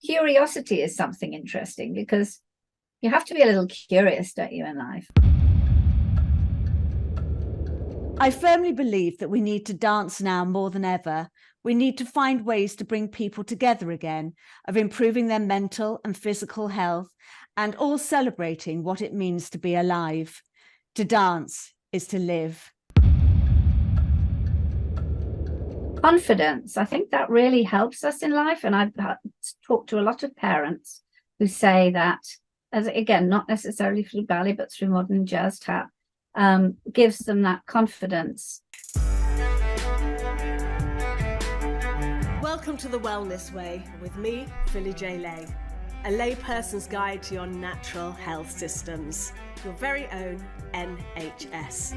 curiosity is something interesting, because you have to be a little curious, don't you, in life? I firmly believe that we need to dance now more than ever. We need to find ways to bring people together again, of improving their mental and physical health, and all celebrating what it means to be alive. To dance is to live. Confidence, I think that really helps us in life. And I've talked to a lot of parents who say that, as again, not necessarily through ballet, but through modern jazz tap, gives them that confidence. Welcome to The Wellness Way with me, Philly J. Lay, a layperson's guide to your natural health systems, your very own NHS.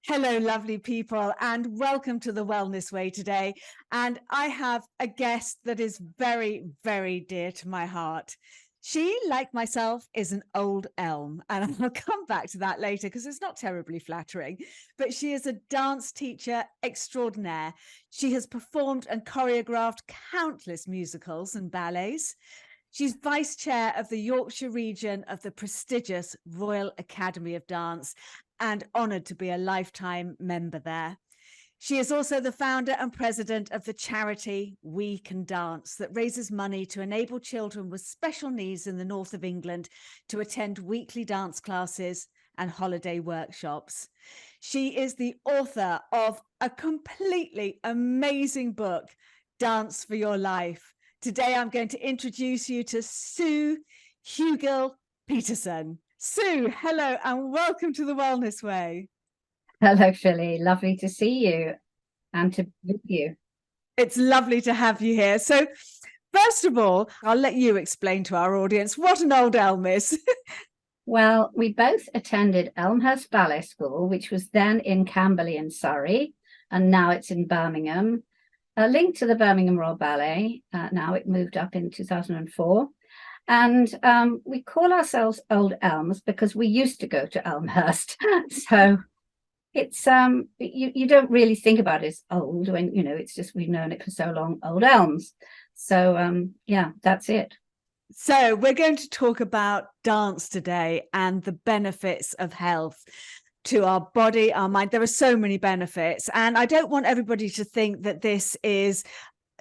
Hello, lovely people, and welcome to The Wellness Way today. And I have a guest that is very, very dear to my heart. She, like myself, is an old elm, and I'll come back to that later because it's not terribly flattering, but she is a dance teacher extraordinaire. She has performed and choreographed countless musicals and ballets. She's vice chair of the Yorkshire region of the prestigious Royal Academy of Dance and honoured to be a lifetime member there. She is also the founder and president of the charity We Can Dance, that raises money to enable children with special needs in the north of England to attend weekly dance classes and holiday workshops. She is the author of a completely amazing book, Dance for Your Life. Today, I'm going to introduce you to Sue Hewgill Peterson. Sue, hello, and welcome to The Wellness Way. Hello, Philly. Lovely to see you and to meet you. It's lovely to have you here. So, first of all, I'll let you explain to our audience what an old elm is. Well, we both attended Elmhurst Ballet School, which was then in Camberley in Surrey, and now it's in Birmingham. Linked to the Birmingham Royal Ballet. Now it moved up in 2004. And we call ourselves Old Elms because we used to go to Elmhurst. So it's you don't really think about it as old when, you know, it's just we've known it for so long, Old Elms. So yeah, that's it. So we're going to talk about dance today and the benefits of health to our body, our mind. There are so many benefits, and I don't want everybody to think that this is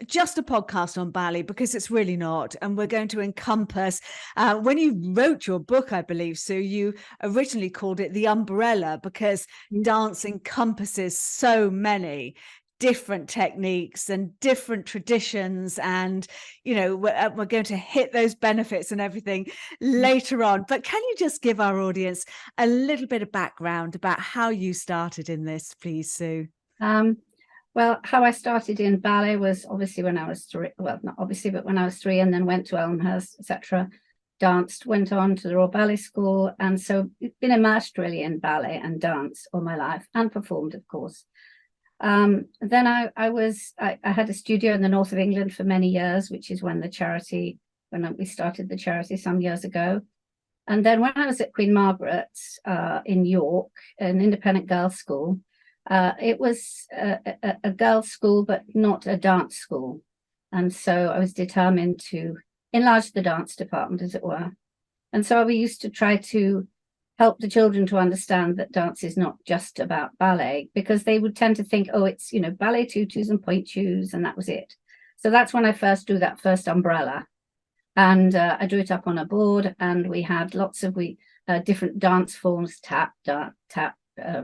just a podcast on ballet, because it's really not. And we're going to encompass, when you wrote your book, I believe, Sue, you originally called it The Umbrella, because dance encompasses so many different techniques and different traditions, and you know, we're going to hit those benefits and everything later on. But can you just give our audience a little bit of background about how you started in this, please, Sue? Well, how I started in ballet was obviously when I was 3. Well, not obviously, but when I was 3, and then went to Elmhurst, etc. Danced, went on to the Royal Ballet School, and so been immersed really in ballet and dance all my life, and performed, of course. Then I had a studio in the north of England for many years, which is when we started the charity some years ago. And then when I was at Queen Margaret's in York, an independent girls' school, it was a girls' school, but not a dance school. And so I was determined to enlarge the dance department, as it were. And so we used to try to help the children to understand that dance is not just about ballet, because they would tend to think, oh, it's, you know, ballet tutus and point shoes, and that was it. So that's when I first drew that first umbrella. And I drew it up on a board, and we had lots of different dance forms, tap,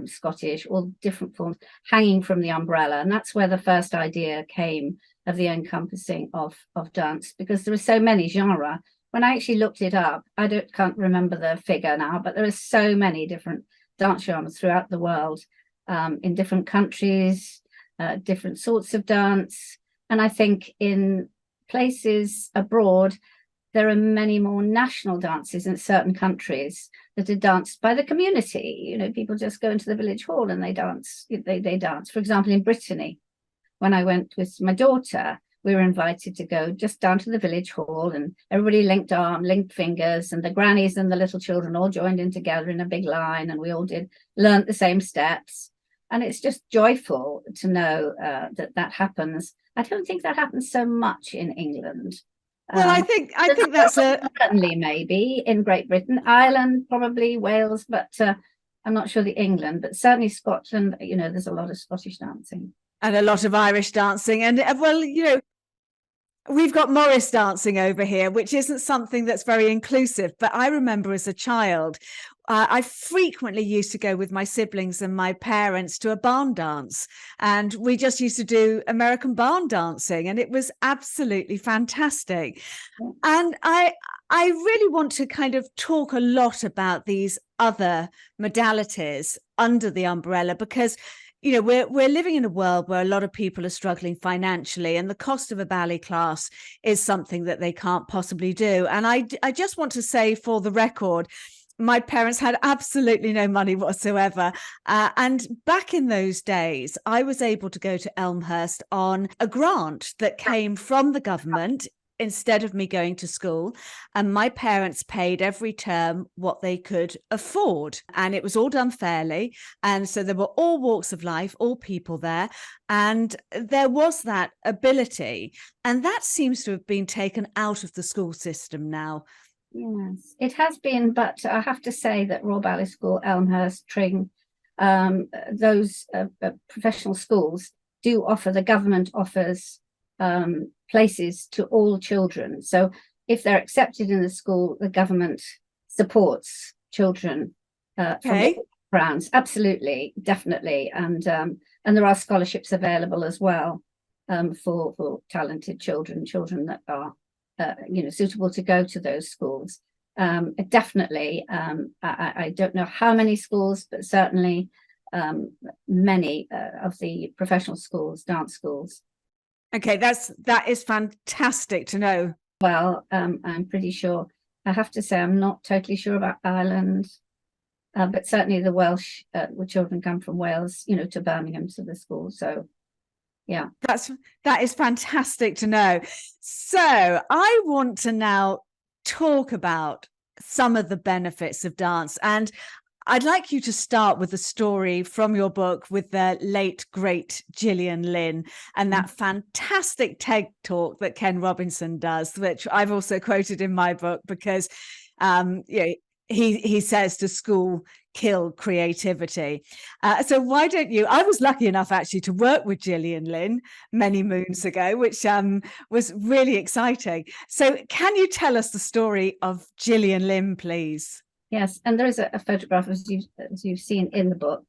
Scottish, all different forms hanging from the umbrella. And that's where the first idea came of the encompassing of dance, because there are so many genres. When I actually looked it up, can't remember the figure now, but there are so many different dance genres throughout the world, in different countries, different sorts of dance. And I think in places abroad, there are many more national dances in certain countries that are danced by the community. You know, people just go into the village hall and they dance. They dance. For example, in Brittany, when I went with my daughter, we were invited to go just down to the village hall, and everybody linked fingers, and the grannies and the little children all joined in together in a big line, and we all learnt the same steps. And it's just joyful to know that that happens. I don't think that happens so much in England. Well, I think that's certainly maybe in Great Britain, Ireland, probably Wales, but I'm not sure the England, but certainly Scotland. You know, there's a lot of Scottish dancing and a lot of Irish dancing, and well, you know, we've got Morris dancing over here, which isn't something that's very inclusive. But I remember as a child, I frequently used to go with my siblings and my parents to a barn dance, and we just used to do American barn dancing, and it was absolutely fantastic. Yeah. And I really want to kind of talk a lot about these other modalities under the umbrella, because you know, we're living in a world where a lot of people are struggling financially, and the cost of a ballet class is something that they can't possibly do. And I just want to say, for the record, my parents had absolutely no money whatsoever. And back in those days, I was able to go to Elmhurst on a grant that came from the government instead of me going to school, and my parents paid every term what they could afford, and it was all done fairly. And so there were all walks of life, all people there, and there was that ability, and that seems to have been taken out of the school system now. Yes, it has been, but I have to say that Royal Ballet School, Elmhurst, Tring, those professional schools do offer, the government offers places to all children. So if they're accepted in the school, the government supports children from all backgrounds. Absolutely, definitely, and there are scholarships available as well for talented children that are you know, suitable to go to those schools. Definitely, I don't know how many schools, but certainly many of the professional schools, dance schools. Okay, that is fantastic to know. Well, I'm pretty sure. I have to say, I'm not totally sure about Ireland, but certainly the Welsh, the children come from Wales, you know, to Birmingham to the school. So, yeah, that is fantastic to know. So I want to now talk about some of the benefits of dance, and I'd like you to start with a story from your book with the late, great Gillian Lynne and that fantastic TED talk that Ken Robinson does, which I've also quoted in my book, because you know, he says to school, kill creativity. So why don't you, I was lucky enough actually to work with Gillian Lynne many moons ago, which was really exciting. So can you tell us the story of Gillian Lynne, please? Yes, and there is a photograph, as you've seen in the book,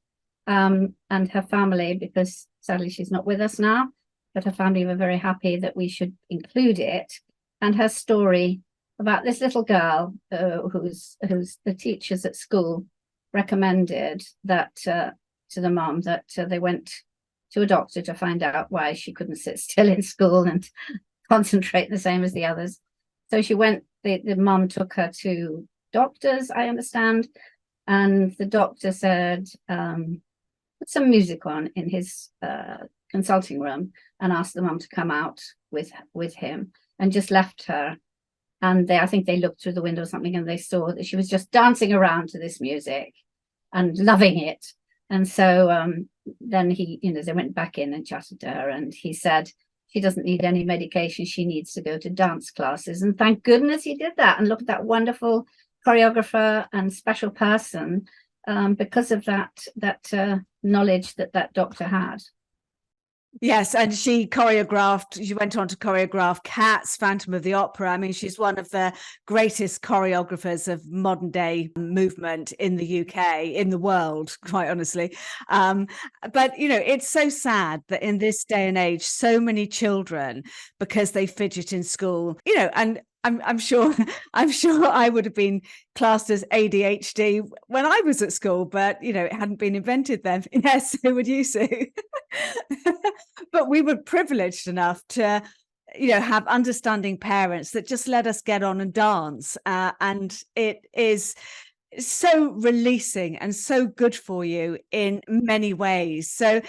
and her family, because sadly she's not with us now, but her family were very happy that we should include it, and her story about this little girl who's the teachers at school recommended that to the mom that they went to a doctor to find out why she couldn't sit still in school and concentrate the same as the others. So she went, the mom took her to doctors, I understand, and the doctor said, put some music on in his consulting room and asked the mum to come out with him, and just left her. And I think they looked through the window or something, and they saw that she was just dancing around to this music and loving it. And so then he, you know, they went back in and chatted to her, and he said she doesn't need any medication, she needs to go to dance classes. And thank goodness he did that. And look at that wonderful choreographer and special person, because of that knowledge that doctor had. Yes, and she went on to choreograph Cats, Phantom of the Opera. I mean, she's one of the greatest choreographers of modern day movement in the UK, in the world, quite honestly. But, you know, it's so sad that in this day and age, so many children, because they fidget in school, you know, and I'm sure I would have been classed as ADHD when I was at school, but you know, it hadn't been invented then. Yes, so would you, Sue? But we were privileged enough to, you know, have understanding parents that just let us get on and dance, and it is so releasing and so good for you in many ways. So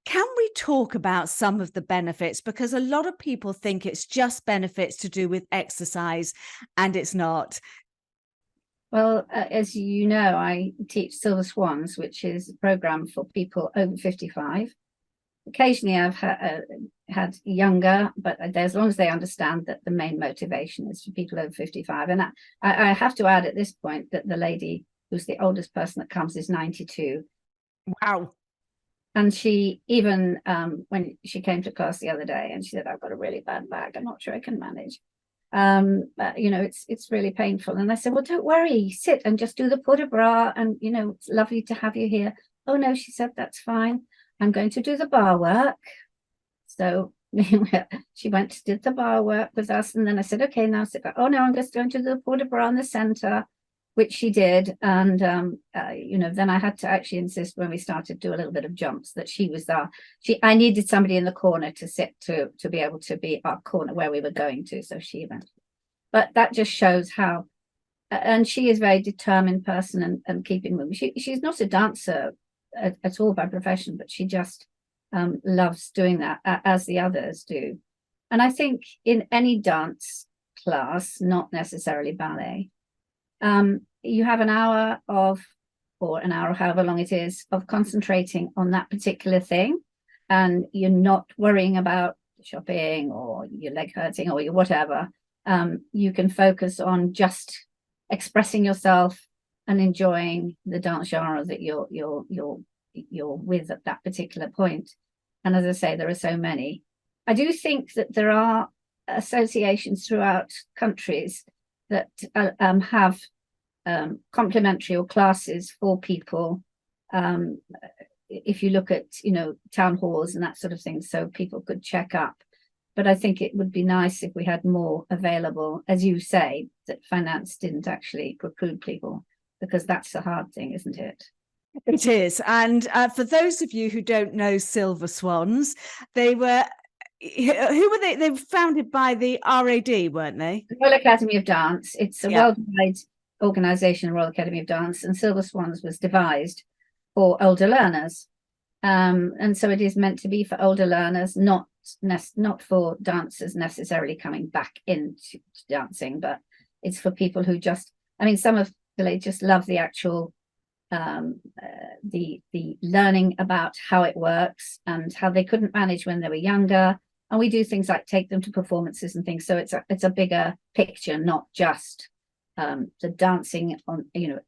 can we talk about some of the benefits? Because a lot of people think it's just benefits to do with exercise, and it's not. Well, as you know, I teach Silver Swans, which is a program for people over 55. Occasionally I've had younger, but as long as they understand that the main motivation is for people over 55. And I have to add at this point that the lady who's the oldest person that comes is 92. Wow. And she even, when she came to class the other day, and she said, I've got a really bad back, I'm not sure I can manage. But, you know, it's really painful. And I said, well, don't worry, sit and just do the port de bras. And, you know, it's lovely to have you here. Oh, no, she said, that's fine. I'm going to do the bar work. So she went, did the bar work with us. And then I said, okay, now sit back. Oh, no, I'm just going to do the port de bras in the center, which she did. And, you know, then I had to actually insist when we started to do a little bit of jumps that she was there. I needed somebody in the corner to sit to be able to be our corner where we were going to. So she went. But that just shows how, and she is a very determined person and keeping moving. She's not a dancer at all by profession, but she just loves doing that, as the others do. And I think in any dance class, not necessarily ballet, you have an hour or an hour, however long it is, of concentrating on that particular thing. And you're not worrying about shopping or your leg hurting or your whatever. You can focus on just expressing yourself and enjoying the dance genre that you're with at that particular point. And as I say, there are so many. I do think that there are associations throughout countries that have complementary or classes for people. If you look at, you know, town halls and that sort of thing, so people could check up. But I think it would be nice if we had more available, as you say, that finance didn't actually preclude people, because that's the hard thing, isn't it? It is. And for those of you who don't know Silver Swans, they were, who were they? They were founded by the RAD, weren't they? The Royal Academy of Dance. It's a Yeah. worldwide organisation, Royal Academy of Dance, and Silver Swans was devised for older learners. And so it is meant to be for older learners, not for dancers necessarily coming back into dancing, but it's for people who just, I mean, some of they just love the actual the learning about how it works and how they couldn't manage when they were younger. And we do things like take them to performances and things. So it's a bigger picture, not just the dancing on, you know,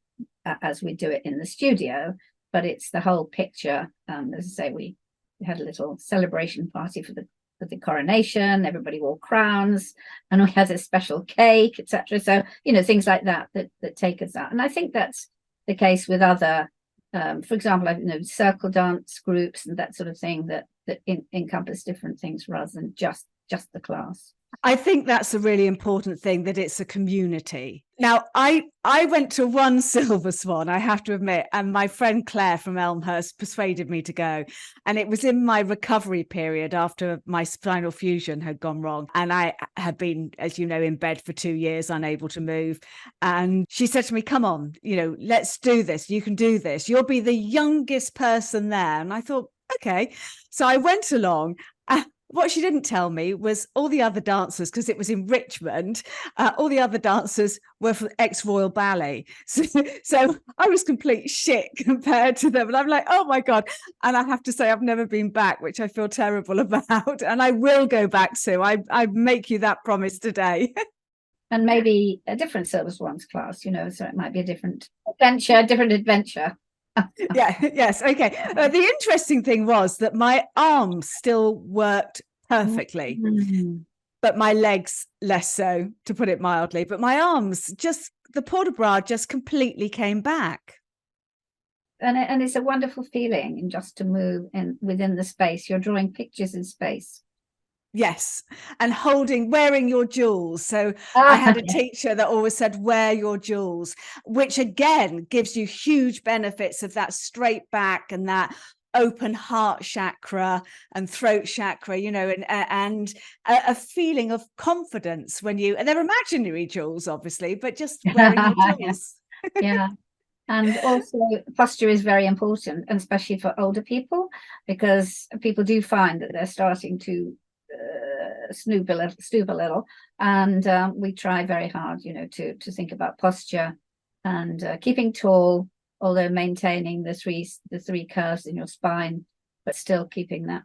as we do it in the studio, but it's the whole picture. As I say, we had a little celebration party for the coronation. Everybody wore crowns, and we had a special cake, etc. So, you know, things like that take us out. And I think that's the case with other, for example, you know, circle dance groups and that sort of thing that encompass different things rather than just the class. I think that's a really important thing, that it's a community. Now, I went to one Silver Swan, I have to admit, and my friend Claire from Elmhurst persuaded me to go. And it was in my recovery period after my spinal fusion had gone wrong. And I had been, as you know, in bed for 2 years, unable to move. And she said to me, come on, you know, let's do this. You can do this. You'll be the youngest person there. And I thought, okay. So I went along. What she didn't tell me was all the other dancers, because it was in Richmond, all the other dancers were from ex-Royal Ballet. So I was complete shit compared to them. And I'm like, oh my God. And I have to say, I've never been back, which I feel terrible about. And I will go back, Sue. I make you that promise today. And maybe a different Silver Swans class, you know, so it might be a different adventure. Yeah, yes, okay. The interesting thing was that my arms still worked perfectly, but my legs less so, to put it mildly. But my arms, just the port de bras just completely came back. And it's a wonderful feeling, and just to move within the space. You're drawing pictures in space. Yes, and wearing your jewels. So I had a teacher that always said, wear your jewels, which again gives you huge benefits of that straight back and that open heart chakra and throat chakra, you know, and a feeling of confidence when and they're imaginary jewels, obviously, but just wearing your jewels. Yeah. And also posture is very important, and especially for older people, because people do find that they're starting to stoop a little, and we try very hard, you know, to think about posture and keeping tall, although maintaining the three curves in your spine, but still keeping that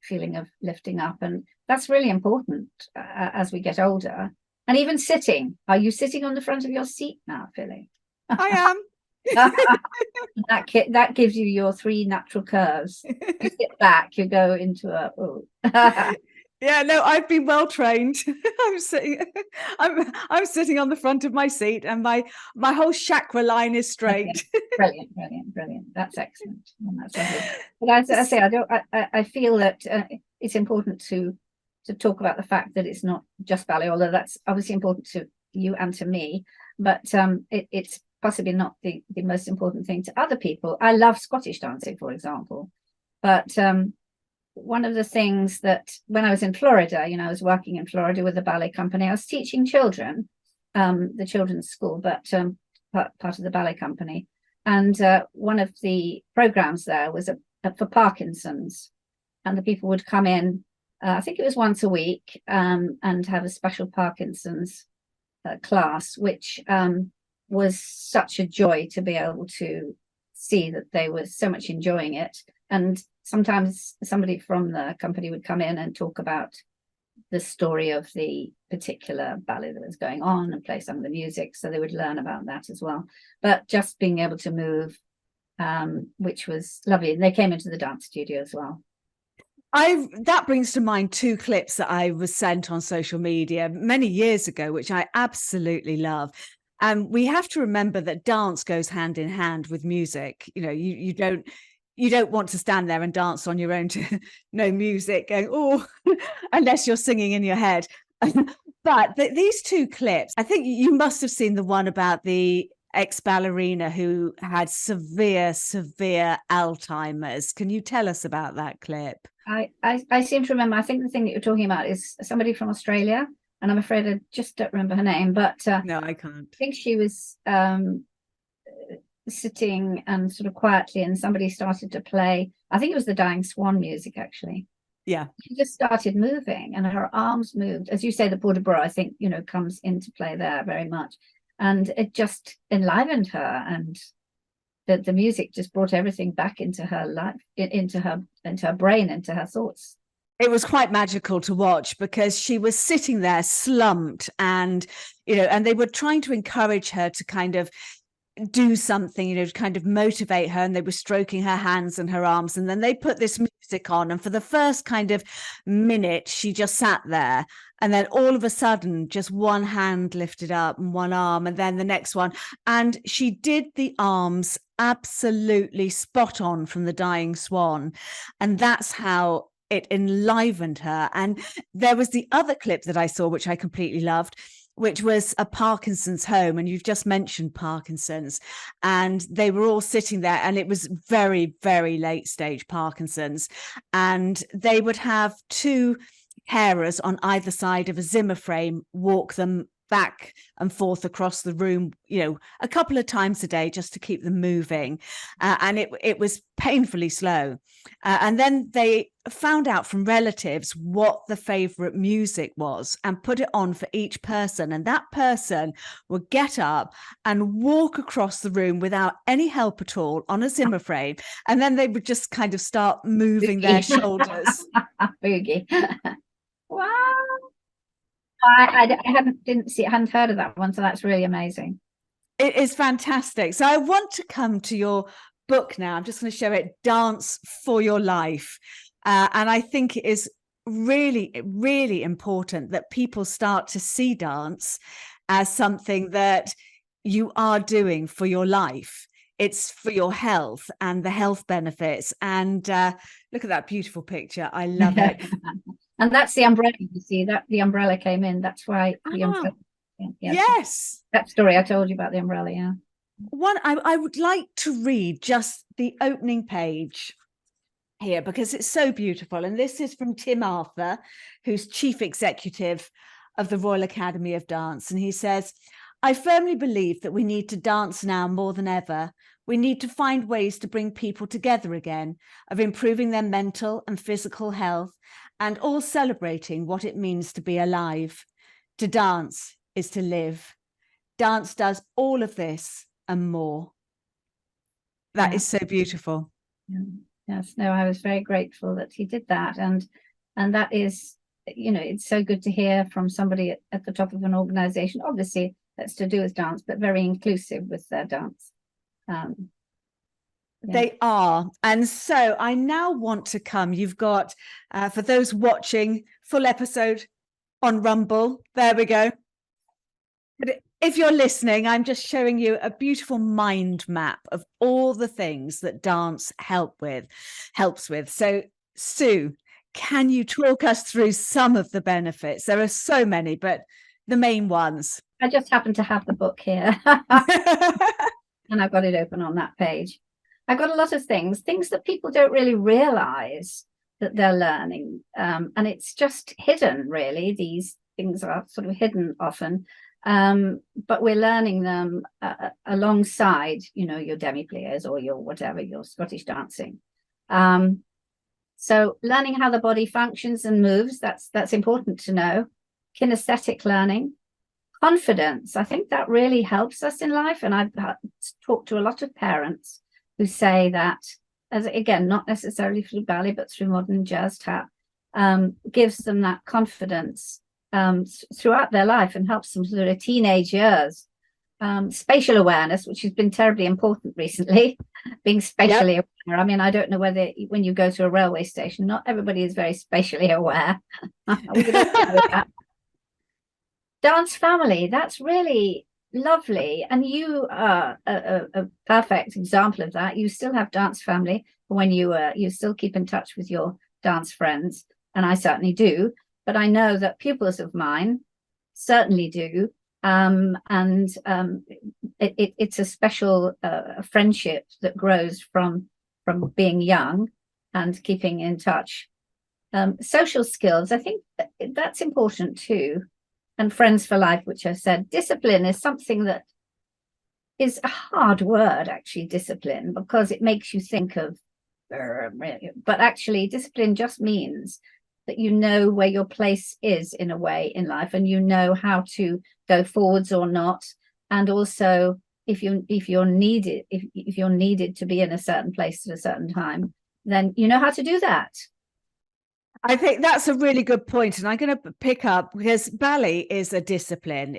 feeling of lifting up. And that's really important as we get older. And even sitting. Are you sitting on the front of your seat now, Philly? I am. That gives you your three natural curves. You sit back, you go into a Yeah, no, I've been well trained. I'm sitting on the front of my seat, and my whole chakra line is straight. Brilliant. That's excellent. And that's lovely. But as I say, I feel that it's important to talk about the fact that it's not just ballet, although that's obviously important to you and to me, but it's possibly not the most important thing to other people. I love Scottish dancing, for example, but one of the things that when I was in Florida, I was working in Florida with a ballet company. I was teaching children, the children's school, but part of the ballet company. And one of the programs there was for Parkinson's, and the people would come in, I think it was once a week, and have a special Parkinson's class, which was such a joy to be able to see that they were so much enjoying it. And sometimes somebody from the company would come in and talk about the story of the particular ballet that was going on and play some of the music, so they would learn about that as well. But just being able to move, which was lovely. And they came into the dance studio as well. That brings to mind two clips that I was sent on social media many years ago, which I absolutely love. And we have to remember that dance goes hand in hand with music. You don't want to stand there and dance on your own to no music going, oh, unless you're singing in your head. But these two clips, I think you must have seen the one about the ex-ballerina who had severe Alzheimer's. Can you tell us about that clip? I seem to remember. I think the thing that you're talking about is somebody from Australia, and I'm afraid I just don't remember her name, but no, I can't. I think she was sitting and sort of quietly, and somebody started to play, I think it was the Dying Swan music, actually. Yeah. She just started moving and her arms moved. As you say, the port de bras, I think, comes into play there very much. And it just enlivened her, and the music just brought everything back into her life, into her brain, into her thoughts. It was quite magical to watch, because she was sitting there slumped, and and they were trying to encourage her to kind of do something, to kind of motivate her, and they were stroking her hands and her arms, and then they put this music on, and for the first kind of minute she just sat there, and then all of a sudden just one hand lifted up and one arm, and then the next one, and she did the arms absolutely spot on from the Dying Swan, and that's how it enlivened her. And there was the other clip that I saw, which I completely loved, which was a Parkinson's home. And you've just mentioned Parkinson's, and they were all sitting there, and it was very late stage Parkinson's, and they would have two carers on either side of a Zimmer frame walk them back and forth across the room, a couple of times a day, just to keep them moving. And it was painfully slow. And then they found out from relatives what the favorite music was and put it on for each person. And that person would get up and walk across the room without any help at all on a Zimmer frame. And then they would just kind of start moving their shoulders. Boogie. Wow. I hadn't heard of that one, so that's really amazing. It is fantastic. So I want to come to your book now. I'm just going to show it, Dance for Your Life. And I think it is really important that people start to see dance as something that you are doing for your life. It's for your health and the health benefits. And look at that beautiful picture. I love it. And that's the umbrella, you see, that the umbrella came in. That's why the umbrella. Yes. That story I told you about the umbrella, yeah. I would like to read just the opening page here, because it's so beautiful. And this is from Tim Arthur, who's Chief Executive of the Royal Academy of Dance. And he says, I firmly believe that we need to dance now more than ever. We need to find ways to bring people together again, of improving their mental and physical health, and all celebrating what it means to be alive. To dance is to live. dance does all of this and more. That is so beautiful. Yes, no, I was very grateful that he did that. And that is, it's so good to hear from somebody at the top of an organization, obviously that's to do with dance, but very inclusive with their dance. They are. And so I now want to come. You've got, for those watching, full episode on Rumble. There we go. But if you're listening, I'm just showing you a beautiful mind map of all the things that dance helps with. So, Sue, can you talk us through some of the benefits? There are so many, but the main ones. I just happen to have the book here. And I've got it open on that page. I've got a lot of things that people don't really realize that they're learning. And it's just hidden, really. These things are sort of hidden often. But we're learning them alongside, your demi-pliés or your whatever, your Scottish dancing. So learning how the body functions and moves, that's important to know. Kinesthetic learning. Confidence, I think that really helps us in life. And I've talked to a lot of parents who say that, as again, not necessarily through ballet, but through modern jazz tap, gives them that confidence throughout their life and helps them through their teenage years. Spatial awareness, which has been terribly important recently, being spatially aware. I mean, I don't know whether when you go to a railway station, not everybody is very spatially aware. We could also do that. Dance family, that's really lovely. And you are a perfect example of that. You still have dance family when you still keep in touch with your dance friends. And I certainly do. But I know that pupils of mine certainly do. It's a special friendship that grows from being young and keeping in touch. Social skills, I think that's important too. And friends for life, which I said. Discipline is something that is a hard word, actually, discipline, because it makes you think of, but actually discipline just means that you know where your place is in a way in life, and you know how to go forwards or not. And also if you're needed to be in a certain place at a certain time, then you know how to do that. I think that's a really good point, and I'm going to pick up because ballet is a discipline.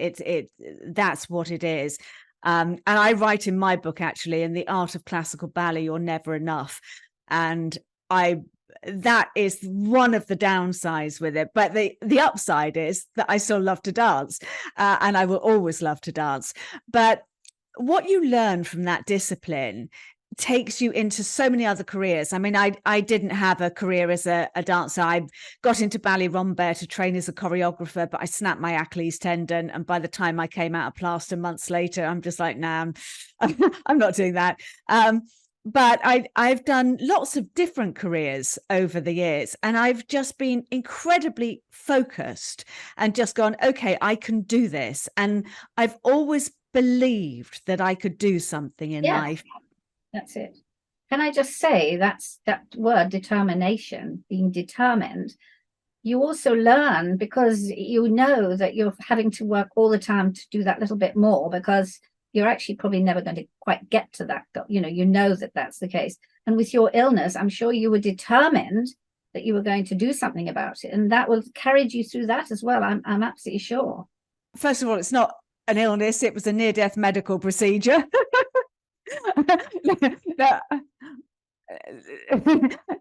That's what it is. And I write in my book, actually, in the art of classical ballet, you're never enough. And that is one of the downsides with it. But the upside is that I still love to dance, and I will always love to dance. But what you learn from that discipline takes you into so many other careers. I mean, I didn't have a career as a dancer. I got into ballet Rambert to train as a choreographer, but I snapped my Achilles tendon. And by the time I came out of plaster months later, I'm just like, nah, I'm not doing that. But I've done lots of different careers over the years, and I've just been incredibly focused and just gone, okay, I can do this. And I've always believed that I could do something in life. That's it. Can I just say that word determination, being determined, you also learn because you know that you're having to work all the time to do that little bit more, because you're actually probably never going to quite get to that. You know that that's the case. And with your illness, I'm sure you were determined that you were going to do something about it. And that will carried you through that as well. I'm absolutely sure. First of all, it's not an illness. It was a near-death medical procedure.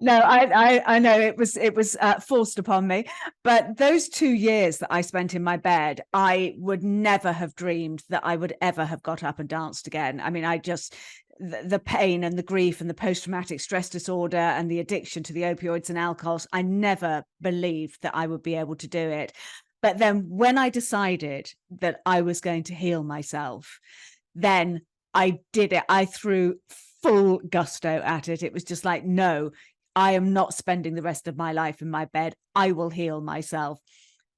No, I know it was forced upon me, but those 2 years that I spent in my bed, I would never have dreamed that I would ever have got up and danced again. I mean, the pain and the grief and the post-traumatic stress disorder and the addiction to the opioids and alcohols, I never believed that I would be able to do it. But then when I decided that I was going to heal myself, then I did it. I threw full gusto at it. It was just like, no, I am not spending the rest of my life in my bed. I will heal myself.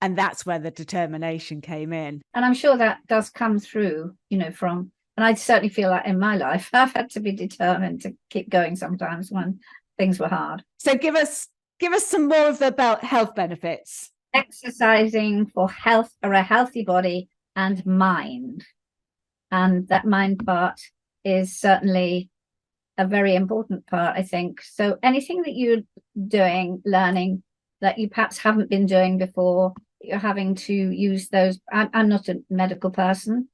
And that's where the determination came in. And I'm sure that does come through, and I certainly feel that in my life, I've had to be determined to keep going sometimes when things were hard. So give us some more of the health benefits. Exercising for health or a healthy body and mind. And that mind part is certainly a very important part, I think. So anything that you're doing, learning, that you perhaps haven't been doing before, you're having to use those. I'm not a medical person,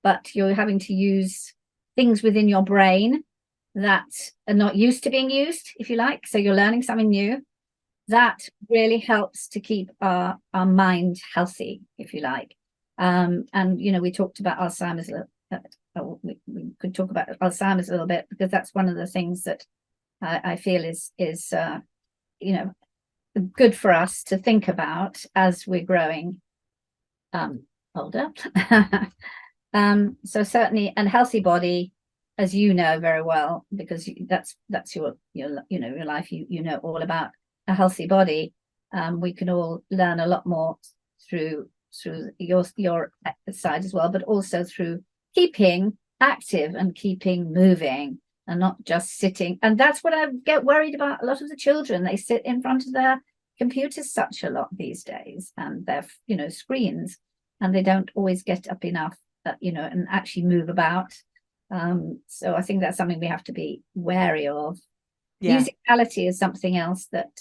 but you're having to use things within your brain that are not used to being used, if you like. So you're learning something new. That really helps to keep our mind healthy, if you like. And we talked about Alzheimer's. We could talk about Alzheimer's a little bit, because that's one of the things that I feel is good for us to think about as we're growing older. So certainly, and healthy body, as you know very well, because that's your life. You know all about a healthy body. We can all learn a lot more through your side as well, but also through keeping active and keeping moving and not just sitting. And that's what I get worried about. A lot of the children, they sit in front of their computers such a lot these days, and their screens, and they don't always get up enough and actually move about. So I think that's something we have to be wary of. Yeah. Musicality is something else that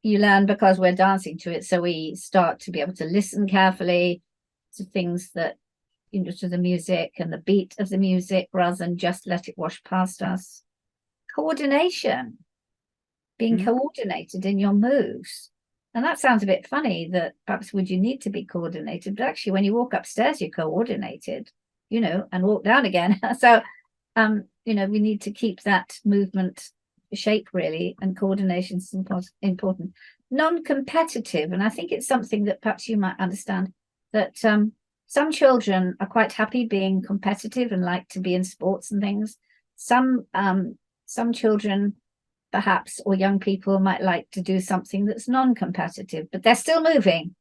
you learn because we're dancing to it. So we start to be able to listen carefully to things that, to the music and the beat of the music, rather than just let it wash past us. Coordination, being coordinated in your moves. And that sounds a bit funny, that perhaps would you need to be coordinated, but actually when you walk upstairs, you're coordinated, and walk down again. So, we need to keep that movement shape, really, and coordination is important. Non-competitive, and I think it's something that perhaps you might understand, that some children are quite happy being competitive and like to be in sports and things. Some children, perhaps, or young people, might like to do something that's non-competitive, but they're still moving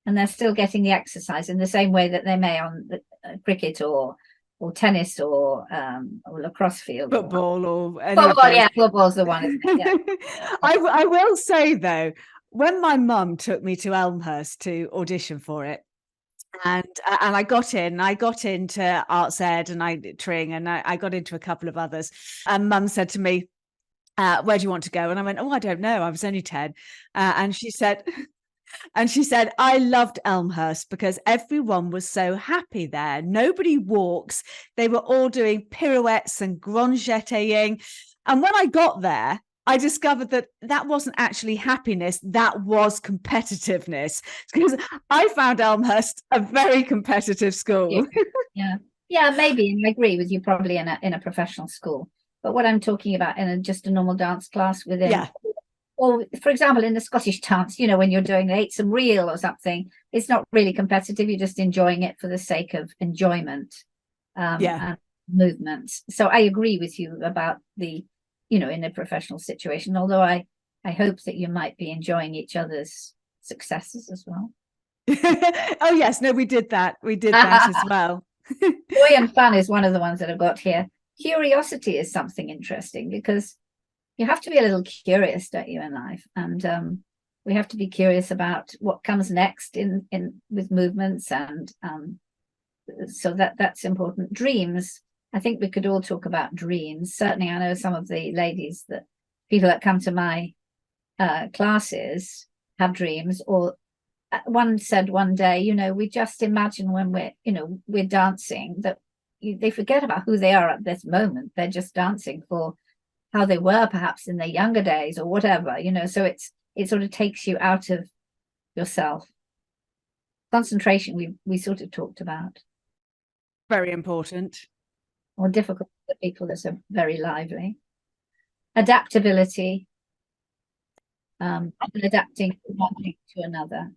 and they're still getting the exercise in the same way that they may on the cricket or tennis or lacrosse field, football or football. Yeah, football's the one, isn't it? Yeah. I will say though, when my mum took me to Elmhurst to audition for it, and I got into arts ed and Tring, and I got into a couple of others, and Mum said to me, where do you want to go? And I went, I don't know, I was only 10. And she said, I loved Elmhurst because everyone was so happy there. Nobody walks. They were all doing pirouettes and grand jetéing. And when I got there, I discovered that wasn't actually happiness. That was competitiveness, because I found Elmhurst a very competitive school. Yeah, maybe. And I agree with you, probably in a professional school. But what I'm talking about in just a normal dance class within, or for example, in the Scottish dance, when you're doing some reel or something, it's not really competitive. You're just enjoying it for the sake of enjoyment and movement. So I agree with you about the, in a professional situation, although I hope that you might be enjoying each other's successes as well. Oh, yes. No, we did that. We did that as well. Joy and fun is one of the ones that I've got here. Curiosity is something interesting, because you have to be a little curious, don't you, in life? And we have to be curious about what comes next in with movements, and so that's important. Dreams. I think we could all talk about dreams. Certainly, I know some of the ladies, people that come to my classes, have dreams. Or one said one day, we just imagine when we're dancing, that they forget about who they are at this moment. They're just dancing for how they were perhaps in their younger days or whatever, so it sort of takes you out of yourself. Concentration, we sort of talked about. Very important. Or difficult for people that are very lively. Adaptability, adapting from one thing to another.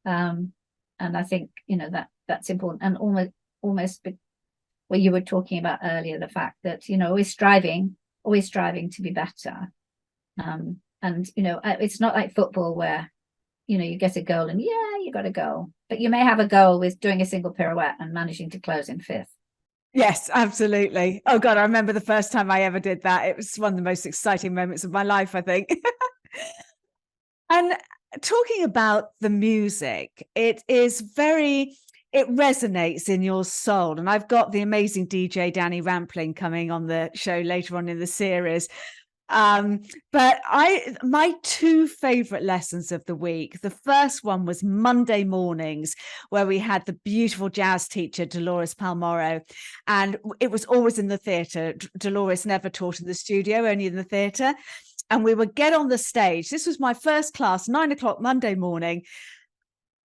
And I think, that's important. And almost what you were talking about earlier, the fact that, always striving to be better. And, it's not like football where, you get a goal and you got a goal, but you may have a goal with doing a single pirouette and managing to close in 5th. Yes, absolutely. Oh God, I remember the first time I ever did that. It was one of the most exciting moments of my life, I think. And talking about the music, it is very it resonates in your soul. And I've got the amazing DJ Danny Rampling coming on the show later on in the series. But my two favorite lessons of the week, the first one was Monday mornings, where we had the beautiful jazz teacher Dolores Palmoro, and it was always in the theatre. Dolores never taught in the studio, only in the theatre. And we would get on the stage. This was my first class, 9 o'clock Monday morning,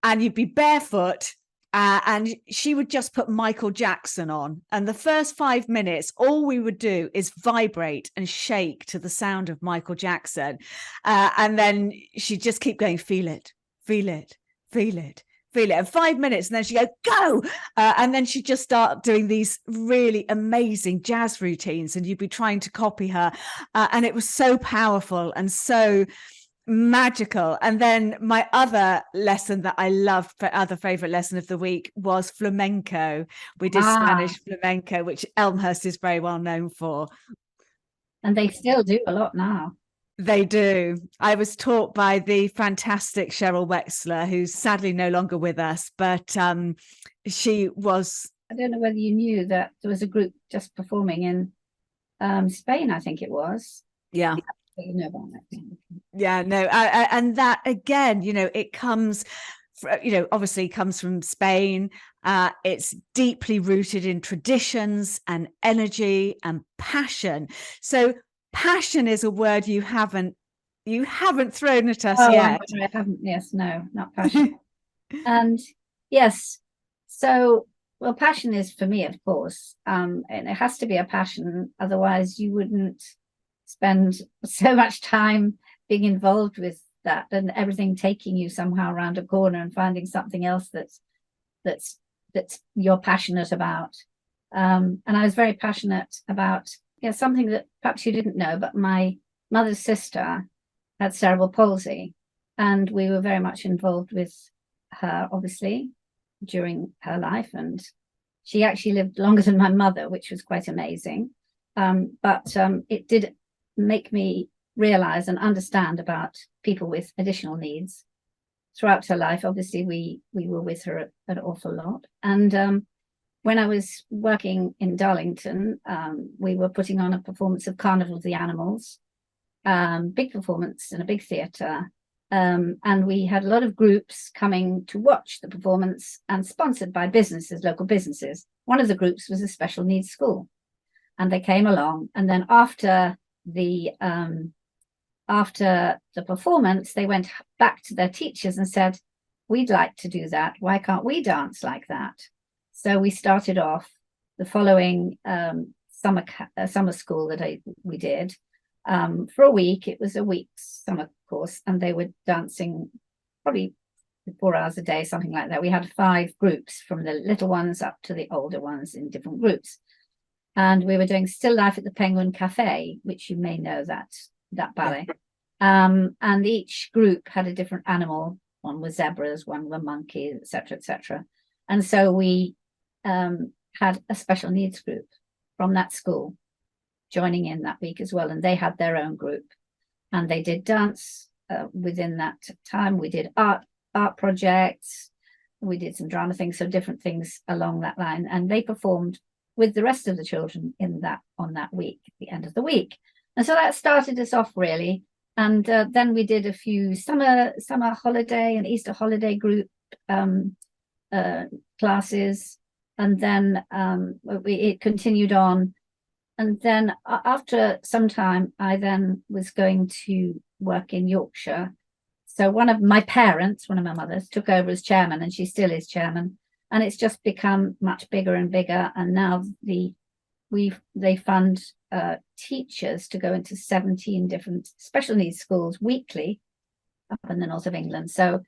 and you'd be barefoot. And she would just put Michael Jackson on. And the first 5 minutes, all we would do is vibrate and shake to the sound of Michael Jackson. And then she'd just keep going, feel it, feel it, feel it, feel it. And 5 minutes, and then she'd go, go. And then she'd just start doing these really amazing jazz routines, and you'd be trying to copy her. And it was so powerful and so magical. And then my other lesson that I loved, other favorite lesson of the week, was flamenco. We did Spanish flamenco, which Elmhurst is very well known for. And they still do a lot now. They do. I was taught by the fantastic Cheryl Wexler, who's sadly no longer with us, but she was... I don't know whether you knew that there was a group just performing in Spain, I think it was. Yeah. You know about that. Yeah, no, and that again, it comes, obviously comes from Spain. It's deeply rooted in traditions and energy and passion. So passion is a word you haven't thrown at us yet. I haven't. Yes, no, not passion. And yes, so well, passion is for me, of course, and it has to be a passion. Otherwise, you wouldn't spend so much time being involved with that, and everything taking you somehow around a corner and finding something else that's you're passionate about. And I was very passionate about something that perhaps you didn't know, but my mother's sister had cerebral palsy, and we were very much involved with her, obviously, during her life, and she actually lived longer than my mother, which was quite amazing. But it did make me realize and understand about people with additional needs throughout her life. Obviously, we were with her an awful lot. And when I was working in Darlington, we were putting on a performance of Carnival of the Animals, big performance in a big theatre. And we had a lot of groups coming to watch the performance, and sponsored by businesses, local businesses. One of the groups was a special needs school, and they came along. And then after the performance, they went back to their teachers and said, we'd like to do that. Why can't we dance like that? So we started off the following summer school that we did for a week. It was a week's summer course, and they were dancing probably 4 hours a day, something like that. We had 5 groups, from the little ones up to the older ones, in different groups. And we were doing Still Life at the Penguin Cafe, which you may know that ballet. And each group had a different animal. One was zebras, one were monkeys, etc., etc. And so we had a special needs group from that school joining in that week as well. And they had their own group, and they did dance within that time. We did art projects. We did some drama things, so different things along that line. And they performed with the rest of the children on that week, at the end of the week. And so that started us off, really. And then we did a few summer holiday and Easter holiday group classes. And then it continued on. And then after some time, I then was going to work in Yorkshire. So one of my mothers, took over as chairman, and she still is chairman. And it's just become much bigger and bigger. And now they fund teachers to go into 17 different special needs schools weekly up in the north of England. So,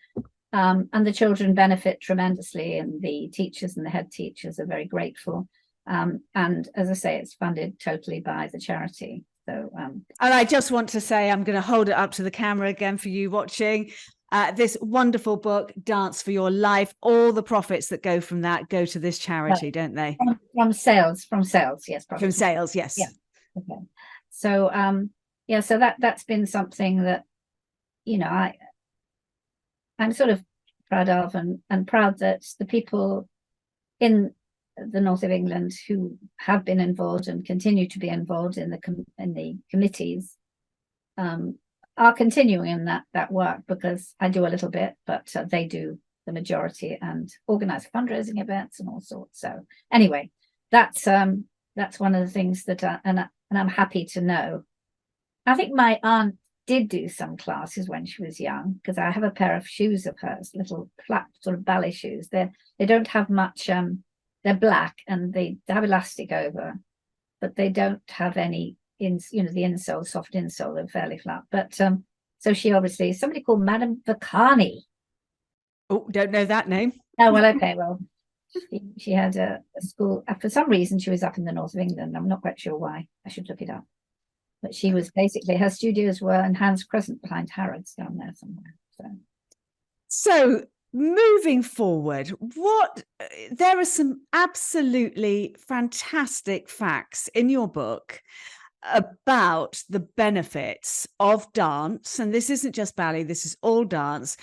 and the children benefit tremendously, and the teachers and the head teachers are very grateful. And as I say, it's funded totally by the charity. So, and I just want to say, I'm going to hold it up to the camera again for you watching. This wonderful book, Dance for Your Life. All the profits that go from that go to this charity, don't they? From sales, yes. Profit. From sales, yes. Yeah. Okay. So, so that's been something that, I'm sort of proud of, and proud that the people in the north of England who have been involved and continue to be involved in the committees are continuing in that work, because I do a little bit, but they do the majority and organize fundraising events and all sorts. So anyway, that's one of the things that and I'm happy to know. I think my aunt did do some classes when she was young, because I have a pair of shoes of hers, little flat sort of ballet shoes. They don't have much. They're black and they have elastic over, but they don't have any the insole, soft insole. They're fairly flat. But so she obviously, somebody called Madame Vacani. Oh, don't know that name. Oh, well, okay, well, she had a school. For some reason, she was up in the north of England. I'm not quite sure why. I should look it up. But she was basically, her studios were in Hans Crescent behind Harrods down there somewhere. So moving forward, there are some absolutely fantastic facts in your book about the benefits of dance, and this isn't just ballet, this is all dance,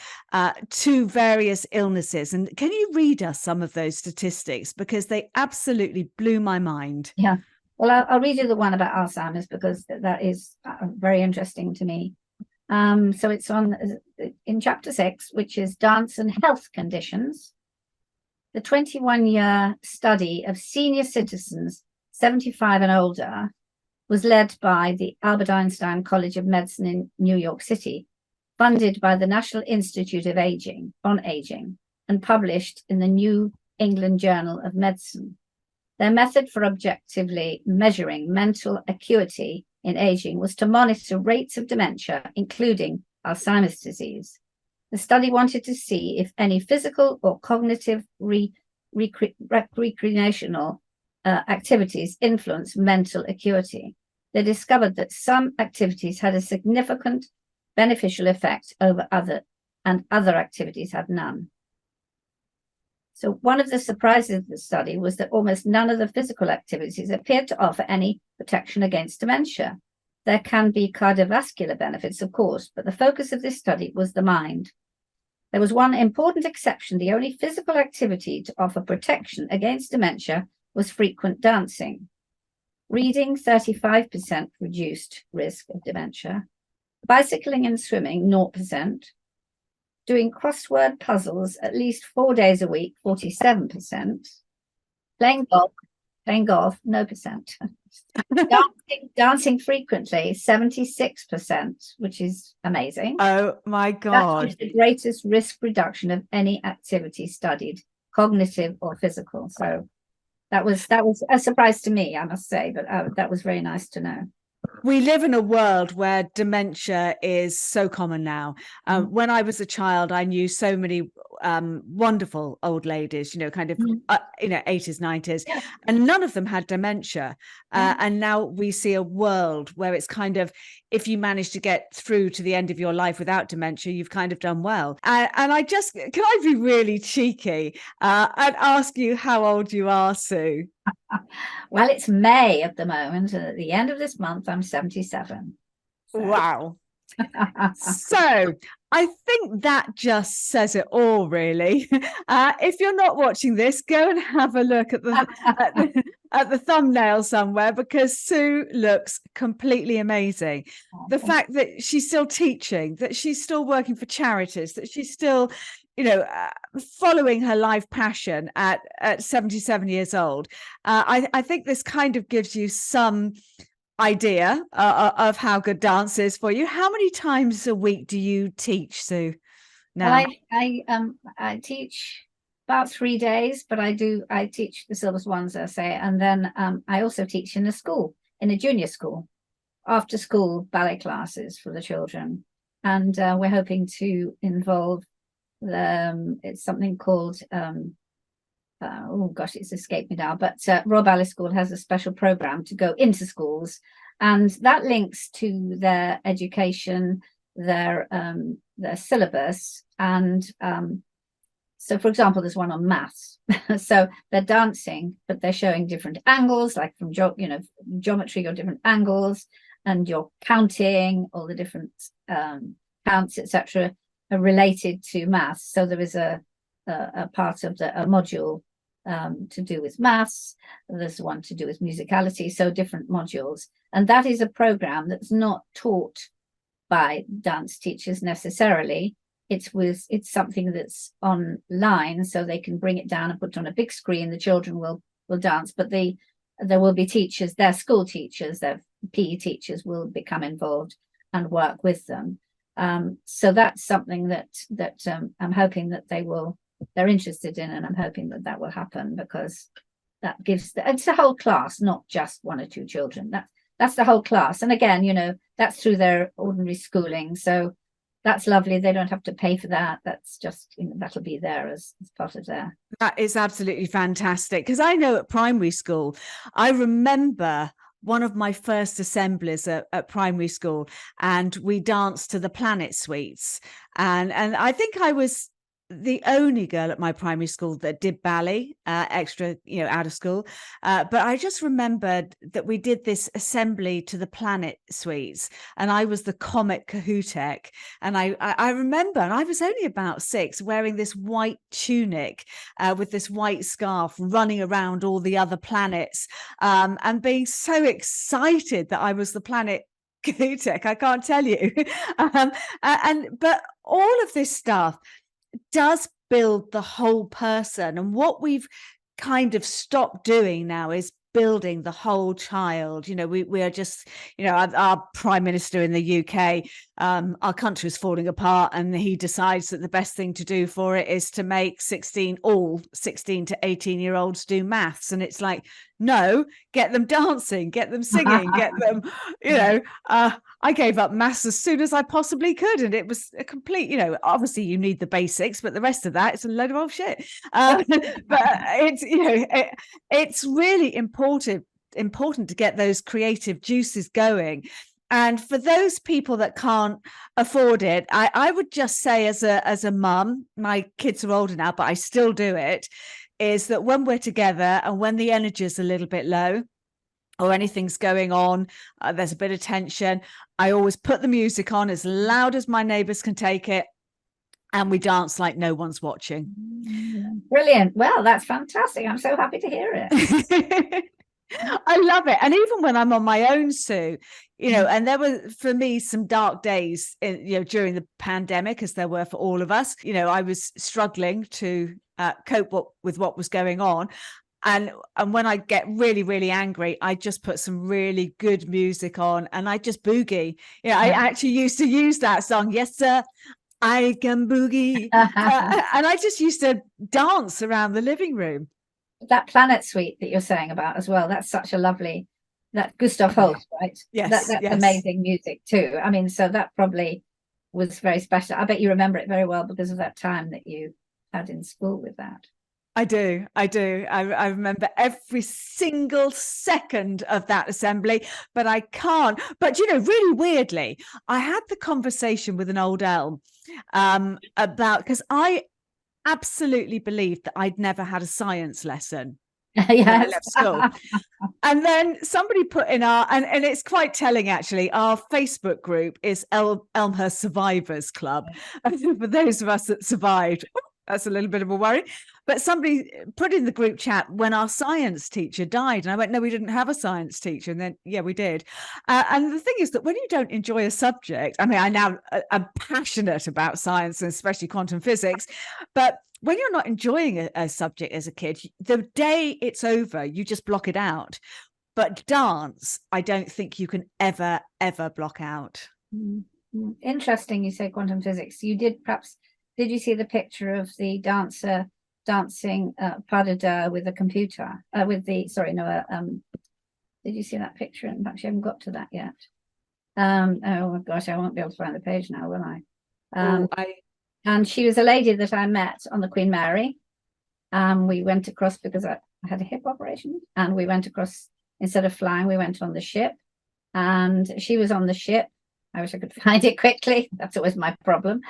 to various illnesses. And can you read us some of those statistics, because they absolutely blew my mind? Yeah, well, I'll read you the one about Alzheimer's, because that is very interesting to me. So it's in chapter 6, which is dance and health conditions. The 21-year study of senior citizens 75 and older was led by the Albert Einstein College of Medicine in New York City, funded by the National Institute of Aging, and published in the New England Journal of Medicine. Their method for objectively measuring mental acuity in aging was to monitor rates of dementia, including Alzheimer's disease. The study wanted to see if any physical or cognitive recreational activities influence mental acuity. They discovered that some activities had a significant beneficial effect over other activities had none. So one of the surprises of the study was that almost none of the physical activities appeared to offer any protection against dementia. There can be cardiovascular benefits, of course, but the focus of this study was the mind. There was one important exception. The only physical activity to offer protection against dementia was frequent dancing. Reading, 35% reduced risk of dementia. Bicycling and swimming, 0%. Doing crossword puzzles at least 4 days a week, 47%. Playing golf, no percent. dancing frequently, 76%, which is amazing. Oh my God. That's the greatest risk reduction of any activity studied, cognitive or physical. So that was a surprise to me, I must say, but that was very nice to know. We live in a world where dementia is so common now. When I was a child, I knew so many wonderful old ladies, kind of, 80s, 90s, and none of them had dementia. And now we see a world where it's kind of, if you manage to get through to the end of your life without dementia, you've kind of done well. And can I be really cheeky and ask you how old you are, Sue? Well, it's May at the moment, and at the end of this month, I'm 77. So. Wow. So I think that just says it all, really. If you're not watching this, go and have a look at the thumbnail somewhere, because Sue looks completely amazing. The fact that she's still teaching, that she's still working for charities, that she's still following her life passion at 77 years old. I think this kind of gives you some idea of how good dance is for you. How many times a week do you teach, Sue? Now, well, I teach about 3 days, but I teach the syllabus ones, I say, and then I also teach in a junior school, after school ballet classes for the children, and we're hoping to involve it's something called it's escaped me now, but Royal Ballet School has a special program to go into schools, and that links to their education, their syllabus, and so, for example, there's one on maths. So they're dancing, but they're showing different angles, like from geometry or different angles, and you're counting all the different counts, etc., are related to maths. So there is a part of a module to do with maths, there's one to do with musicality, so different modules. And that is a program that's not taught by dance teachers necessarily. It's something that's online, so they can bring it down and put it on a big screen. The children will dance, but there will be teachers, their school teachers, their PE teachers will become involved and work with them. So that's something that I'm hoping that they're interested in, and I'm hoping that will happen, because that gives it's the whole class, not just one or two children. That's the whole class. And again, that's through their ordinary schooling. So that's lovely. They don't have to pay for that. That's just, that'll be there as part of their. That is absolutely fantastic. Because I know at primary school, I remember one of my first assemblies at primary school, and we danced to the Planet Suites. And I think I was the only girl at my primary school that did ballet extra, out of school. But I just remembered that we did this assembly to the Planet Suites, and I was the comic Cahutek. And I remember, and I was only about 6, wearing this white tunic with this white scarf, running around all the other planets, and being so excited that I was the Planet Cahutek. I can't tell you. But all of this stuff does build the whole person, and what we've kind of stopped doing now is building the whole child. We are just, our prime minister in the UK, our country is falling apart, and he decides that the best thing to do for it is to make all 16 to 18-year-olds do maths. And it's like, no, get them dancing, get them singing, get them, I gave up maths as soon as I possibly could. And it was a complete, obviously you need the basics, but the rest of that, it's a load of old shit. But it's, it's really important to get those creative juices going. And for those people that can't afford it, I would just say as a mum, my kids are older now, but I still do it, is that when we're together and when the energy is a little bit low or anything's going on, there's a bit of tension, I always put the music on as loud as my neighbours can take it, and we dance like no one's watching. Brilliant. Well, that's fantastic. I'm so happy to hear it. I love it. And even when I'm on my own, Sue, and there were for me some dark days during the pandemic, as there were for all of us. I was struggling to cope with what was going on. And when I get really, really angry, I just put some really good music on and I just boogie. I actually used to use that song. Yes, sir, I can boogie. And I just used to dance around the living room. That Planet Suite that you're saying about as well, that's such a lovely, that Gustav Holst, right? Yes, that's yes. Amazing music too. I mean, so that probably was very special. I bet you remember it very well because of that time that you had in school with that. I do. I remember every single second of that assembly, but I can't. But, really weirdly, I had the conversation with an old elm about, because I absolutely believed that I'd never had a science lesson. When I left school. And then somebody put in and it's quite telling actually, our Facebook group is Elmhurst Survivors Club. For those of us that survived, that's a little bit of a worry. But somebody put in the group chat when our science teacher died. And I went, no, we didn't have a science teacher. And then, yeah, we did. And the thing is that when you don't enjoy a subject, I mean, I'm passionate about science and especially quantum physics, but when you're not enjoying a subject as a kid, the day it's over, you just block it out. But dance, I don't think you can ever block out. Interesting you say quantum physics. Did you see the picture of the dancer dancing pas de deux with a computer? Did you see that picture? In fact, you haven't got to that yet. Oh my gosh, I won't be able to find the page now, will I? And she was a lady that I met on the Queen Mary. We went across because I had a hip operation, and we went across, instead of flying, we went on the ship, and she was on the ship. I wish I could find it quickly. That's always my problem.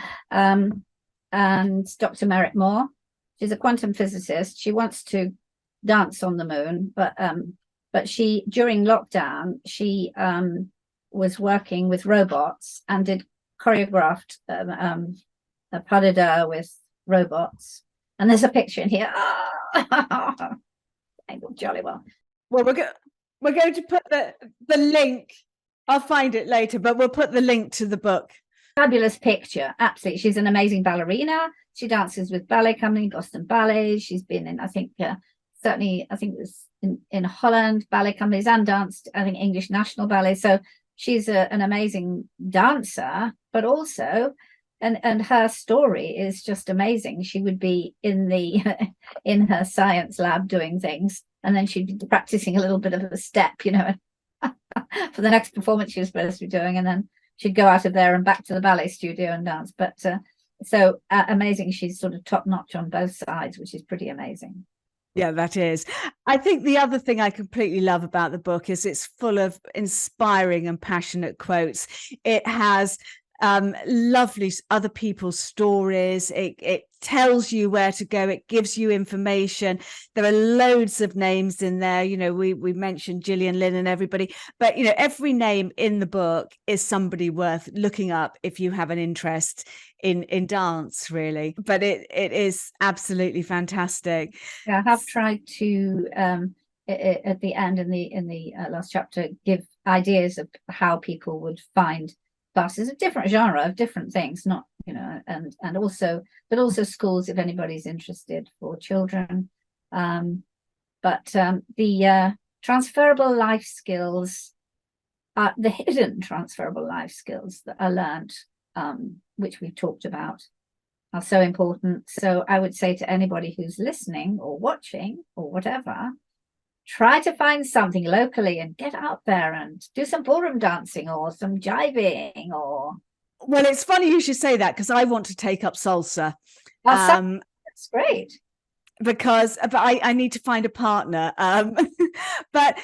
And Dr. Merritt Moore, she's a quantum physicist. She wants to dance on the moon, but she, during lockdown, she was working with robots and did choreographed a pas de deux with robots. And there's a picture in here. Jolly well. Well, we're going to put the link. I'll find it later, but we'll put the link to the book. Fabulous picture, absolutely. She's an amazing ballerina. She dances with ballet company, Boston Ballet. She's been in, I think, certainly, I think it was in Holland ballet companies, and danced, I think, English National Ballet. So she's an amazing dancer, but also, and her story is just amazing. She would be in the in her science lab doing things, and then she'd be practicing a little bit of a step, you know, for the next performance she was supposed to be doing, and then she'd go out of there and back to the ballet studio and dance. But so amazing. She's sort of top notch on both sides, which is pretty amazing. Yeah, that is. I think the other thing I completely love about the book is it's full of inspiring and passionate quotes. It has lovely other people's stories. It tells you where to go. It gives you information. There are loads of names in there. You know, we mentioned Gillian Lynn and everybody, but you know, every name in the book is somebody worth looking up if you have an interest in dance, really. But it is absolutely fantastic. Yeah, I have tried to at the end, in the last chapter, give ideas of how people would find classes of different genre, of different things, not, you know, and also, but also schools if anybody's interested, for children. But the transferable life skills, the hidden transferable life skills that are learned, which we've talked about, are so important. So I would say to anybody who's listening or watching or whatever, try to find something locally and get out there and do some ballroom dancing or some jiving. Or, well, it's funny you should say that, because I want to take up salsa. That's great. Because but I need to find a partner. But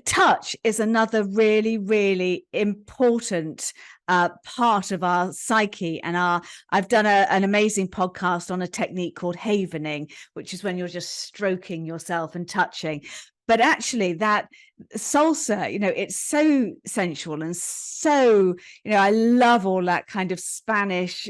touch is another really, really important part of our psyche. And I've done an amazing podcast on a technique called havening, which is when you're just stroking yourself and touching. But actually that salsa, you know, it's so sensual and so, you know, I love all that kind of Spanish,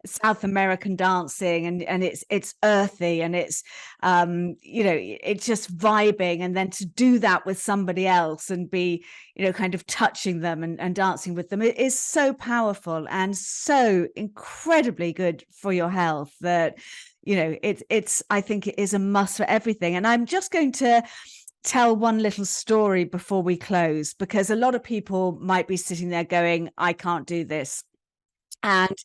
South American dancing, and it's earthy, and it's you know, it's just vibing, and then to do that with somebody else and be, you know, kind of touching them and dancing with them, it is so powerful and so incredibly good for your health that, you know, it's I think it is a must for everything. And I'm just going to tell one little story before we close, because a lot of people might be sitting there going, I can't do this. And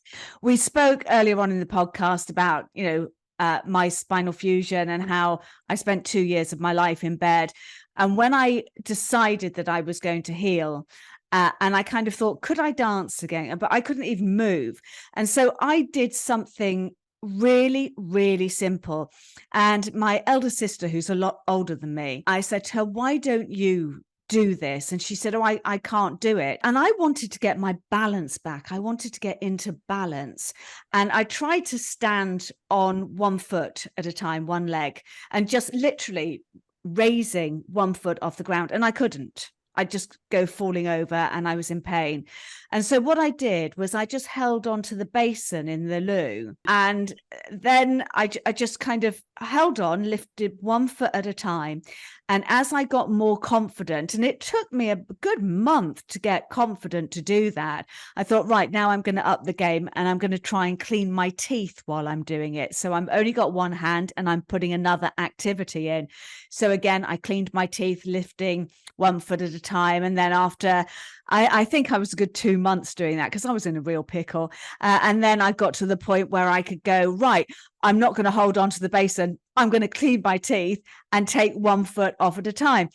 we spoke earlier on in the podcast about, you know, my spinal fusion and how I spent 2 years of my life in bed. And when I decided that I was going to heal, and I kind of thought, could I dance again? But I couldn't even move. And so I did something really, really simple. And my elder sister, who's a lot older than me, I said to her, why don't you do this? And she said, oh, I can't do it. And I wanted to get my balance back. I wanted to get into balance. And I tried to stand on one foot at a time, one leg, and just literally raising one foot off the ground. And I couldn't. I'd just go falling over, and I was in pain. And so what I did was I just held on to the basin in the loo. And then I just kind of held on, lifted one foot at a time. And as I got more confident, and it took me a good month to get confident to do that, I thought, right, now I'm going to up the game, and I'm going to try and clean my teeth while I'm doing it. So I'm only got one hand, and I'm putting another activity in. So again, I cleaned my teeth, lifting one foot at a time. And then after, I think I was a good 2 months doing that, because I was in a real pickle. And then I got to the point where I could go, right, I'm not going to hold on to the basin. I'm going to clean my teeth and take one foot off at a time.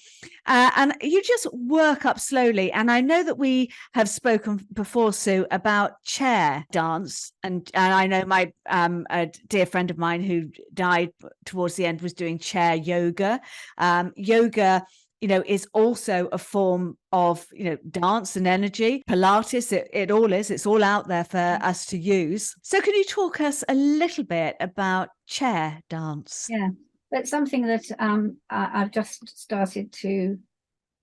And you just work up slowly. And I know that we have spoken before, Sue, about chair dance. And I know my a dear friend of mine who died towards the end was doing chair yoga. Yoga, you know, is also a form of, you know, dance and energy. Pilates, it all is. It's all out there for us to use. So can you talk us a little bit about chair dance? Yeah, that's something that I've just started to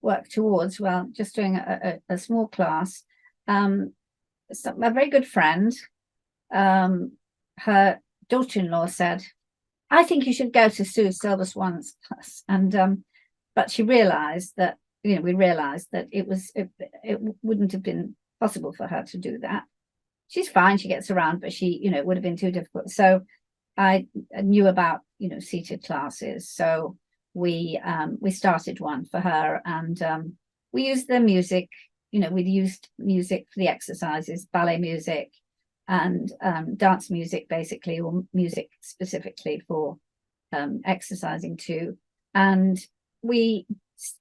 work towards. Well, just doing a small class. A very good friend, her daughter-in-law said, I think you should go to Sue Silver's once class. And but she realized that, we realized that it wouldn't have been possible for her to do that. She's fine, she gets around, but it would have been too difficult. So I knew about, seated classes. So we started one for her, and we used the music, we'd used music for the exercises, ballet music and dance music, basically, or music specifically for exercising too. And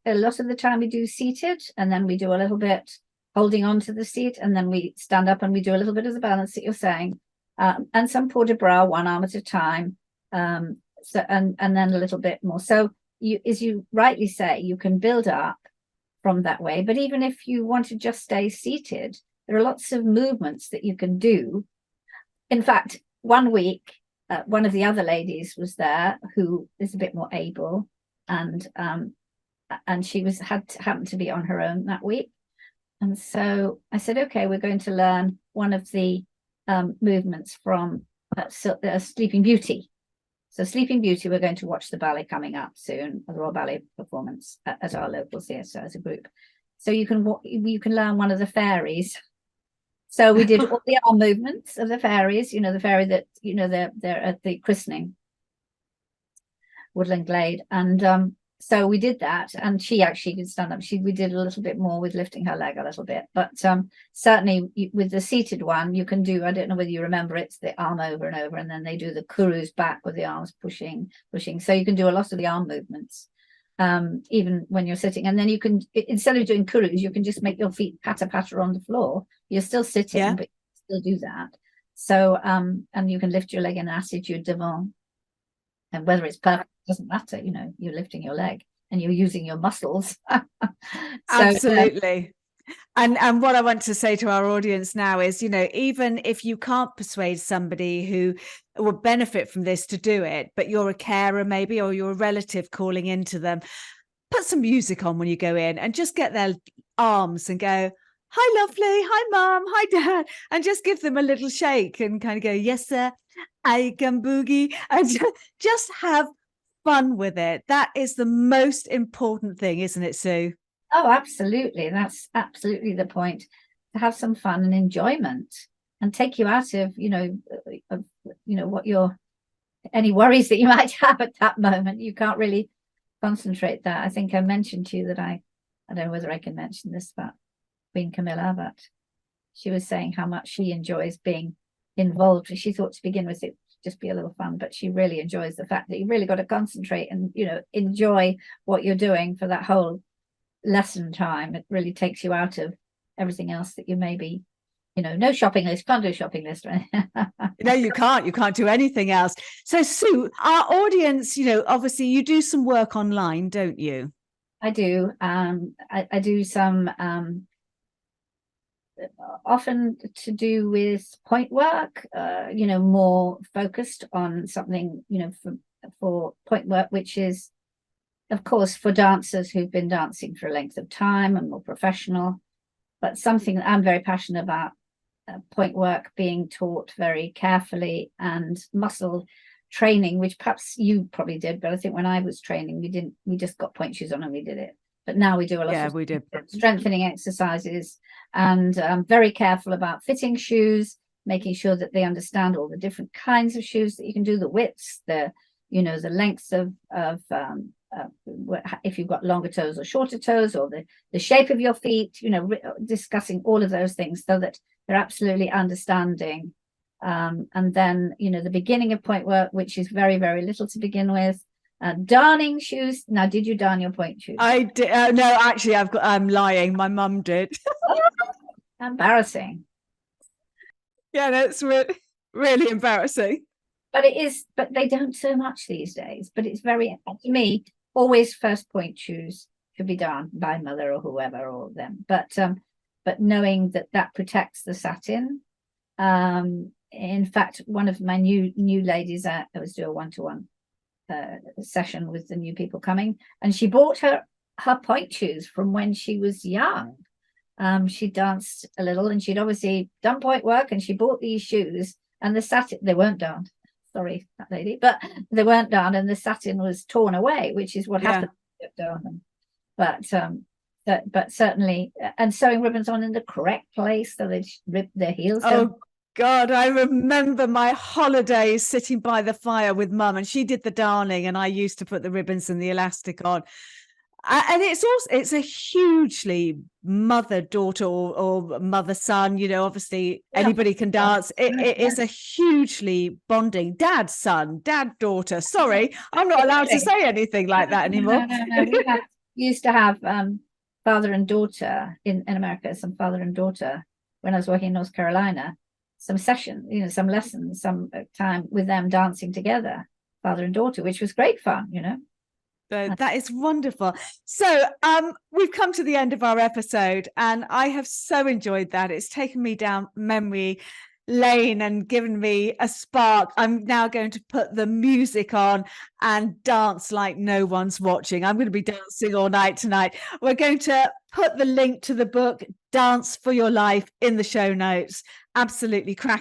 a lot of the time we do seated, and then we do a little bit holding on to the seat, and then we stand up and we do a little bit of the balance that you're saying, and some port de bras, one arm at a time, and then a little bit more. So as you rightly say, you can build up from that way. But even if you want to just stay seated, there are lots of movements that you can do. In fact, one week, one of the other ladies was there who is a bit more able, and she happened to be on her own that week. And so I said, okay, we're going to learn one of the movements from Sleeping Beauty. So Sleeping Beauty, we're going to watch the ballet coming up soon, the Royal Ballet performance at our local theatre as a group. So you can learn one of the fairies. So we did all the arm movements of the fairies, the fairy that, they're at the christening, Woodland Glade. And so we did that, and she actually could stand up. We did a little bit more with lifting her leg a little bit, but certainly with the seated one, you can do, I don't know whether you remember, it's the arm over and over, and then they do the kurus back with the arms pushing. So you can do a lot of the arm movements, even when you're sitting. And then you can, instead of doing kurus, you can just make your feet patter on the floor. You're still sitting, but you still do that. So, and you can lift your leg in attitude devant. And whether it's perfect doesn't matter, you're lifting your leg and you're using your muscles. Absolutely. And what I want to say to our audience now is, even if you can't persuade somebody who will benefit from this to do it, but you're a carer maybe, or you're a relative calling into them, put some music on when you go in and just get their arms and go, hi, lovely, hi, mum, hi, dad, and just give them a little shake and kind of go, yes, sir, I can boogie, and just have fun with it. That is the most important thing, isn't it, Sue? Oh, absolutely. That's absolutely the point. To have some fun and enjoyment, and take you out of, any worries that you might have at that moment. You can't really concentrate that. I think I mentioned to you that I don't know whether I can mention this about Queen Camilla, but she was saying how much she enjoys being involved. She thought to begin with it just be a little fun, but she really enjoys the fact that you really got to concentrate and enjoy what you're doing for that whole lesson time. It really takes you out of everything else that you maybe, no shopping list, can't do a shopping list. No, you can't do anything else. So Sue, our audience, obviously you do some work online, don't you? I do. I do some often to do with point work, more focused on something, for point work, which is, of course, for dancers who've been dancing for a length of time and more professional, but something that I'm very passionate about, point work being taught very carefully, and muscle training, which perhaps you probably did, but I think when I was training, we just got point shoes on and we did it. But now we do a lot of we did strengthening exercises, and very careful about fitting shoes, making sure that they understand all the different kinds of shoes that you can do, the widths, the lengths of if you've got longer toes or shorter toes, or the shape of your feet, discussing all of those things so that they're absolutely understanding. And then, the beginning of point work, which is very, very little to begin with. Darning shoes. Now, did you darn your point shoes? I did. No, actually, I'm lying. My mum did. Embarrassing. Yeah, that's really embarrassing. But they don't so much these days. But it's very, to me, always first point shoes should be done by mother or whoever, or them. But knowing that protects the satin. In fact, one of my new ladies, I was doing a one-to-one session with the new people coming, and she bought her point shoes from when she was young. She danced a little, and she'd obviously done point work, and she bought these shoes, and the satin, they weren't darned. sorry, that lady, but they weren't done, and the satin was torn away, which is what Yeah. happened to them. But certainly, and sewing ribbons on in the correct place so they rip their heels. Oh God, I remember my holidays sitting by the fire with Mum, and she did the darning, and I used to put the ribbons and the elastic on. And it's a hugely mother-daughter or mother-son, you know, obviously anybody can dance. It is a hugely bonding dad-son, dad-daughter. Sorry, I'm not allowed to say anything like that anymore. No. We used to have father and daughter in America, some father and daughter when I was working in North Carolina, some session, you know, some lessons, some time with them dancing together, father and daughter, which was great fun, you know. That is wonderful. So we've come to the end of our episode, and I have so enjoyed that. It's taken me down memory lane and given me a spark. I'm now going to put the music on and dance like no one's watching. I'm going to be dancing all night tonight. We're going to put the link to the book Dance for Your Life in the show notes. Absolutely cracking.